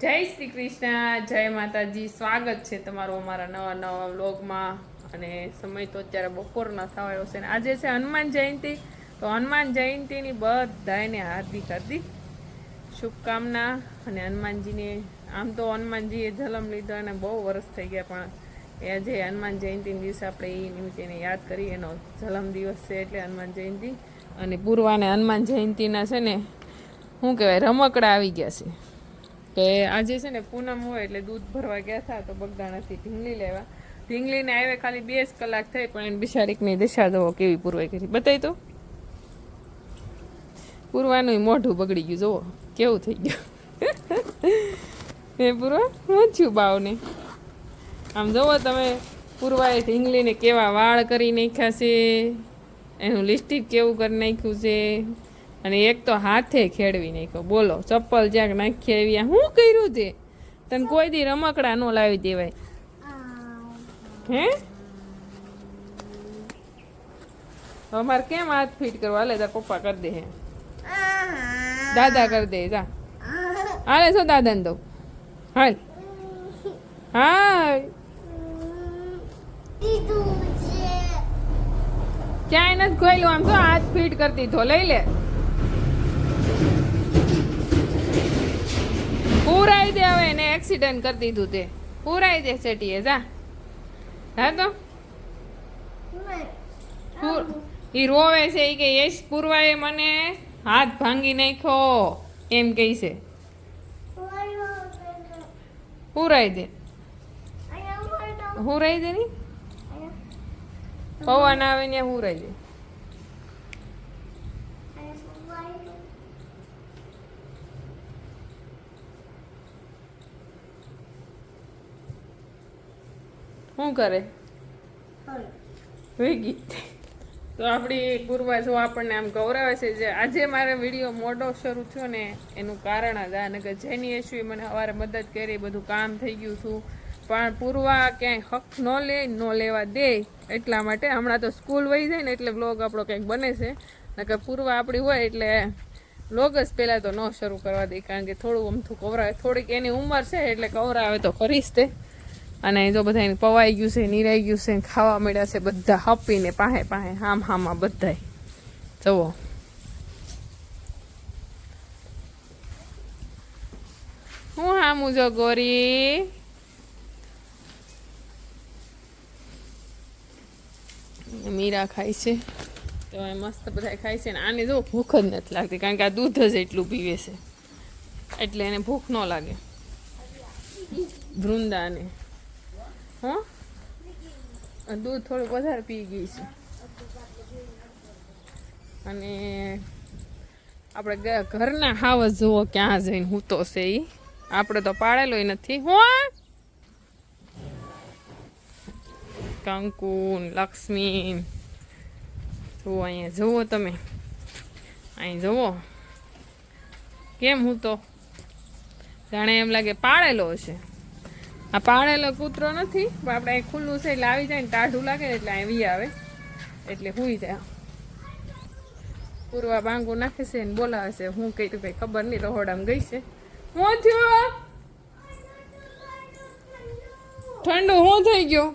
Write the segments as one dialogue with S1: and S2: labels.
S1: જય શ્રી કૃષ્ણ, જય માતાજી. સ્વાગત છે તમારું અમારા નવા વ્લોગમાં. અને સમય તો અત્યારે બપોરના થવા આવ્યો છે. આજે છે હનુમાન જયંતિ. તો હનુમાન જયંતિની બધાને હાર્દિક હાર્દિક શુભકામના. અને હનુમાનજીને આમ તો હનુમાનજીએ જન્મ લીધો અને બહુ વર્ષ થઈ ગયા, પણ એ આજે હનુમાન જયંતિના દિવસે આપણે એ નિમિત્તે એને યાદ કરી. એનો જન્મ દિવસ છે એટલે હનુમાન જયંતિ. અને પૂર્વાને હનુમાન જયંતિના છે ને શું કહેવાય, રમકડા આવી ગયા છે. કે આજે છે ને પૂનમ હોય એટલે દૂધ ભરવા ગયા હતા તો બગદાણાથી ઢીંગલી લેવા. ઢીંગલીને આવે ખાલી 2 કલાક થઈ, પણ એને બિચારીકની દિશા દો કેવી પૂરવાઈ કરી. બતાવી તો પૂરવાનું મોઢું બગડી ગયું, જુઓ કેવું થઈ ગયું. હે પૂરવા, શું થયું બાવને? આમ જુઓ તમે, પૂરવાએ ઢીંગલીને કેવા વાળ કરી નાખ્યા છે, એનું લિપસ્ટિક કેવું કરી નાખ્યું છે, અને એક તો હાથે ખેડવી નાખ્યો. બોલો, ચપ્પલ જ્યાંક નાખી આવી, શું કર્યું તે? તને કોઈ દી રમકડા નો લાવી દેવાય હે? અમારે કેમ હાથ ફીટ કરવા? હાલે તાર પપ્પા કરી દે, હે દાદા કરી દે. જા હાલે છો દાદાને દઉં. હાલ હાય. ક્યાંય નથી ખોયલું, આમ તો હાથ ફીટ કરી દીધો. લઈ લે, પૂરાઈ દે. હવે એને એક્સિડન્ટ કરી દીધું તે પૂરાઈ દે સેટીએ. જા હા તો ઈ રોવે છે. ઈ કે યશ પૂરવાએ મને હાથ ભાંગી નાખ્યો એમ કહે છે. પૂરાઈ દે, હુરાઈ દે ની પવન આવે ને હુરાઈ દે. શું કરે વેગી? તો આપણી પૂર્વા જો આપણને આમ ગૌરવે છે. જે આજે મારે વિડીયો મોડો શરૂ થયો ને એનું કારણ જ આ, ને કે જેની યશુએ મને સવારે મદદ કરી, બધું કામ થઈ ગયું છું, પણ પૂર્વા ક્યાંય હક ન લે, ન લેવા દે. એટલા માટે હમણાં તો સ્કૂલ વહી જાય ને એટલે બ્લોગ આપણો કંઈક બને છે. નકર પૂર્વા આપણી હોય એટલે બ્લોગ જ પહેલાં તો ન શરૂ કરવા દે, કારણ કે થોડું અમથું કવરાવે. થોડીક એની ઉંમર છે એટલે કવરાવે તો ખરીશ તે. અને જો બધા એને પવાઈ ગયું છે, નિરાઈ ગયું છે, ખાવા મળ્યા છે બધા હપીને પાહે પાહે હામાં બધાય. જુઓ હું હામું જો ગોરી. મીરા ખાય છે તો મસ્ત બધા ખાય છે. ને આને જો ભૂખ જ નથી લાગતી, કારણ કે આ દૂધ જ એટલું પીવે છે એટલે એને ભૂખ ન લાગે. વૃંદાને હા દૂધ થોડું વધારે પી ગઈ છે. અને આપણે ઘરના હાવસ જુઓ ક્યાં જઈને હું તો છે. એ આપણે તો પાડેલો નથી. હું કંકુ લક્ષ્મી જુઓ, અહીંયા જુઓ તમે, અહીં જુઓ કેમ હું તો જાણે એમ લાગે પાળેલો હશે. આ પાળેલો કૂતરો નથી, પણ આપણે અહીં ખુલ્લું છે એટલે આવી જાય ને ટાઢું લાગે ને એટલે અહીં વી આવે એટલે હુઈ જાય. પૂર્વા બાંગુ નાખે છે ને બોલાવે છે. હું કહ્યું કંઈ ખબર નહીં, રહોડામાં ગઈ છે. હું થયું ઠંડુ હું થઈ ગયું?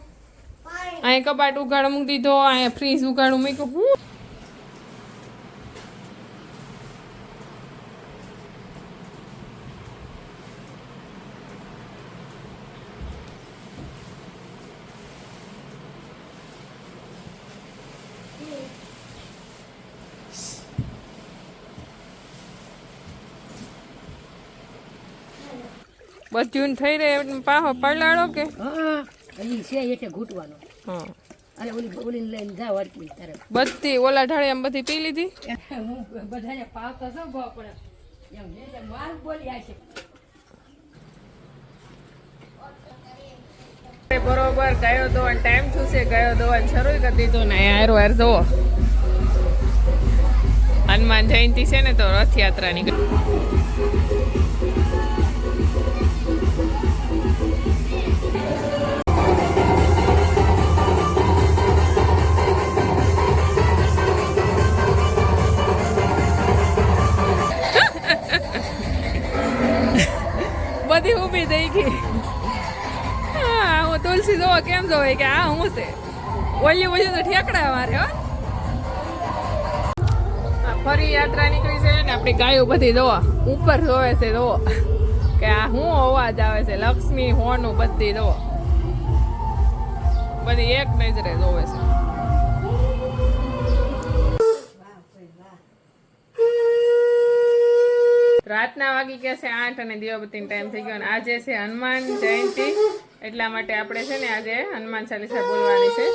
S1: અહીંયા કબાટ ઉગાડ મૂકી દીધો, અહીંયા ફ્રીજ ઉગાડું મૂક્યું. હું બધું થઈ રહે પાહો પલાળો કે
S2: ઘૂંટવાનો.
S1: હા
S2: અને ઓલી લઈને જાવ અડકી તારે
S1: બધી ઓલા ઢાળી આમ બધી પી લીધી.
S2: હું બધાને પાવતો છો પણ એમ જે માલ બોલી આ છે
S1: બરોબર ગયો દોવા ટાઈમ શું છે, ગયો દોવા શરૂ કરી દીધો ને હારો હાર જુઓ. હનુમાન જયંતિ છે ને તો રથયાત્રા નીકળી. બધી ઊભી થઈ ગઈ. હા હું તુલસી જોવો કેમ જોવે કે આ હું છે ઓલી ઓલી તો ઠેકડા મારે હો. આ ફરી યાત્રા નીકળી છે ને આપણી ગાયો બધી જોવા ઉપર જોવે છે જોવો કે આ શું અવાજ આવે છે. લક્ષ્મી હોનું બધી જોવો બધી એક નજરે જોવે છે. રાતના વાગી ગયા છે 8 અને દીવાબત્તીનો ટાઈમ થઈ ગયો અને આજે છે હનુમાન જયંતિ એટલા માટે આપણે છે ને આજે હનુમાન ચાલીસા બોલવાની છે.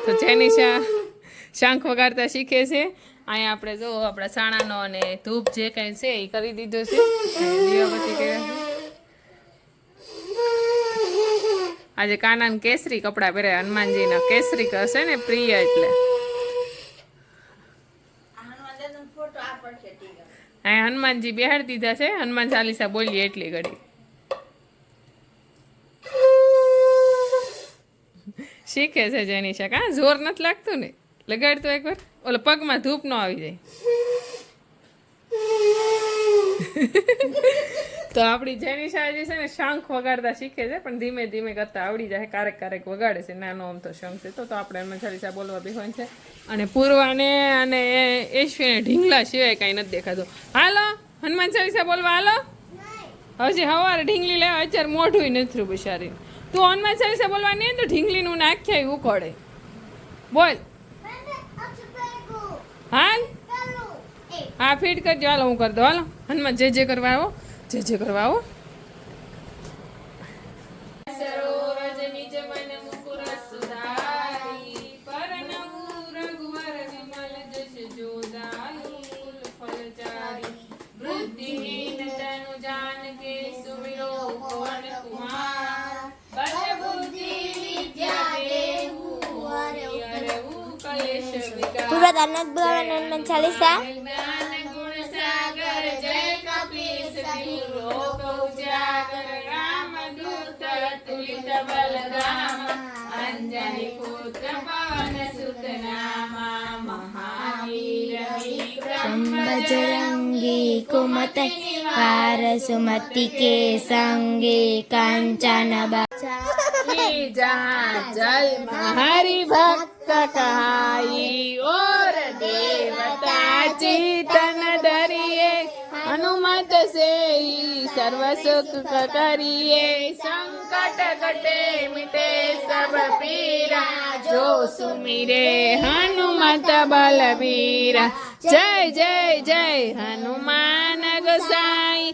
S1: તો જેનિશા શાંખ વગાડતા શીખે છે. અહીંયા આપણે જો આપણા સાણાનો અને ધૂપ જે કંઈ છે એ કરી દીધો છે. દીવાબત્તી કર્યા છે. આજે કાનાને કેસરી કપડાં પહેર્યા હનુમાનજીના કેસરી હશે ને પ્રિય એટલે અહીંયા હનુમાનજી બેહાડી દીધા છે. હનુમાન ચાલીસા બોલીએ એટલી ઘડી શીખે છે જેનિશા. કાં જોર નથી લાગતું ને લગાડતો એકવાર ઓલો પગમાં ધૂપ ન આવી જાય. તો આપણી જેનિશા જે છે ને શંખ વગાડતા શીખે છે પણ ધીમે ધીમે કરતા આવડી જાય. ક્યારેક ક્યારેક વગાડે છે નાનો આમ તો શંખ છે. તો આપણે હનુમાન ચાલીસા બોલવા બેસવાનું છે. અને પૂર્વાને અને ઈશ્વીને ઢીંગલા સિવાય કાંઈ નથી દેખાતું. હાલો હનુમાન ચાલીસા બોલવા હાલો. હજી સવારે ઢીંગલી લેવા અત્યારે મોઢું નથી બિચારી. તું હનુમાન ચાલીસા બોલવા નહીં તો ઢીંગલીનું નાખ્યા ઉકોડે. બોલ હાલ હા ફીટ કરજો. હાલો હું કરી દઉં. હાલો હનુમાન જે કરવા આવો જે કરવા આવો. સરોરજ નિજ મન મુકુર સુધારી પરનવું રઘુવર વિમલ જસ જોદારી ફૂલ ફલચારી બુદ્ધિહીન તનુ જાનકે સુમિરો પવન કુમાર બલ બુદ્ધિ વિદ્યા દેહુ હરહુ કલેશ વિકાર.
S3: પૂરા દાનત બોલવાનું હનુમાન ચાલીસા.
S1: જ્ઞાન ગુણ સાગર જય કપીશ લોક ઉજાગર રામદૂત તુલિત બલરામ અંજની પુત્ર પવન સુત નામા મહાવીર વિક્રમ
S3: બજરંગી કુમત વાર સુમતિ કે સંગે કાંચન
S1: की जहाँ जय हरि भक्त कहाई और देवता चेतन धरिए हनुमत से ही सर्व सुख करिए संकट कटे मिटे सब पीरा जो सुमिरे हनुमत बलबीरा जय जय जय हनुमान गोसाई